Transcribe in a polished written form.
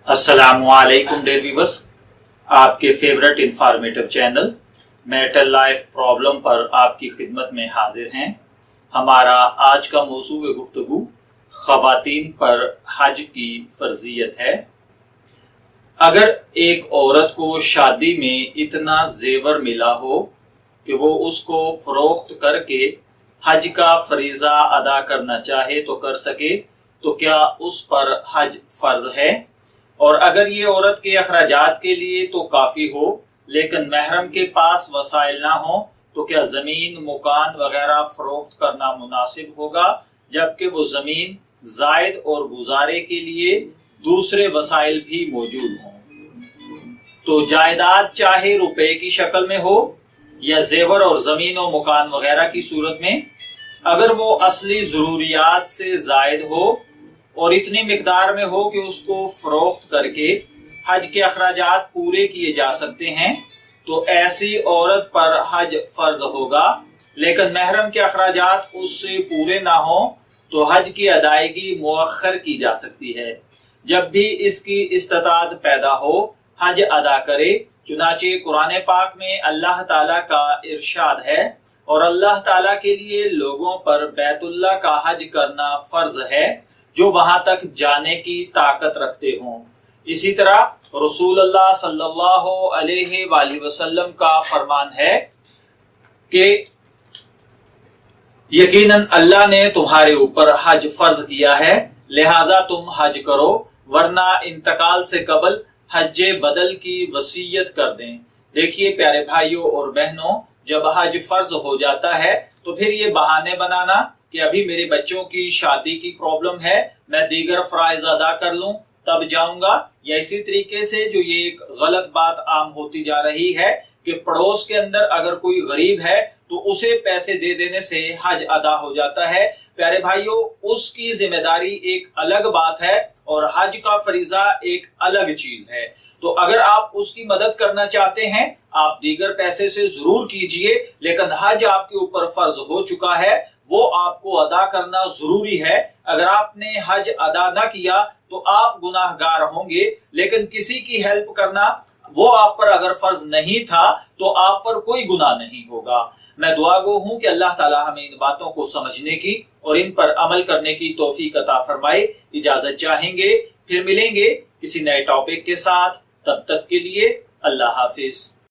अस्सलामुअलैकुम dear viewers, आपके favourite informative channel marital life problem पर आपकी खिदमत में हाजिर हैं। हमारा आज का मौजू गुफ्तगू ख़वातीन पर हज की फर्जियत है। अगर एक औरत को शादी में इतना जेवर मिला हो कि वो उसको फरोख्त करके हज का फरीजा अदा करना चाहे तो कर सके, तो क्या उस पर हज फर्ज है? और अगर ये औरत के अखराजात के लिए तो काफ़ी हो लेकिन महरम के पास वसाइल ना हो, तो क्या ज़मीन मकान वगैरह फरोख्त करना मुनासिब होगा, जबकि वो ज़मीन जायद और गुजारे के लिए दूसरे वसाइल भी मौजूद हों? तो जायदाद चाहे रुपए की शक्ल में हो या जेवर और ज़मीन और मकान वगैरह की सूरत में, अगर वो असली ज़रूरियात से जायद हो और इतनी मिकदार में हो कि उसको फरोख्त करके हज के अखराजात पूरे किए जा सकते हैं, तो ऐसी औरत पर हज फर्ज होगा। लेकिन महरम के अखराजात उससे पूरे ना हो तो हज की अदायगी मुअख्खर की जा सकती है। जब भी इसकी इस्तात पैदा हो हज अदा करे। चुनाचे कुरान पाक में अल्लाह ताला का इरशाद है, और अल्लाह ताला के लिए लोगों पर बैतुल्लाह का हज करना फर्ज है जो वहां तक जाने की ताकत रखते हों। इसी तरह रसूल अल्लाह सल्लल्लाहु अलैहि वसल्लम का फरमान है कि यकीनन अल्लाह ने तुम्हारे ऊपर हज फर्ज किया है, लिहाजा तुम हज करो, वरना इंतकाल से कबल हज बदल की वसीयत कर दें। देखिए प्यारे भाइयों और बहनों, जब हज फर्ज हो जाता है तो फिर ये बहाने बनाना कि अभी मेरे बच्चों की शादी की प्रॉब्लम है, मैं दीगर फराइज अदा कर लूं तब जाऊंगा, या इसी तरीके से जो ये एक गलत बात आम होती जा रही है कि पड़ोस के अंदर अगर कोई गरीब है तो उसे पैसे दे देने से हज अदा हो जाता है। प्यारे भाइयों, उसकी जिम्मेदारी एक अलग बात है और हज का फरीजा एक अलग चीज है। तो अगर आप उसकी मदद करना चाहते हैं, आप दीगर पैसे से जरूर कीजिए, लेकिन हज आपके ऊपर फर्ज हो चुका है, वो आपको अदा करना जरूरी है। अगर आपने हज अदा ना किया तो आप गुनाहगार होंगे, लेकिन किसी की हेल्प करना वो आप पर अगर फर्ज नहीं था तो आप पर कोई गुनाह नहीं होगा। मैं दुआ गो हूं कि अल्लाह ताला हमें इन बातों को समझने की और इन पर अमल करने की तौफीक अता फरमाए। इजाजत चाहेंगे, फिर मिलेंगे किसी नए टॉपिक के साथ। तब तक के लिए अल्लाह हाफिज।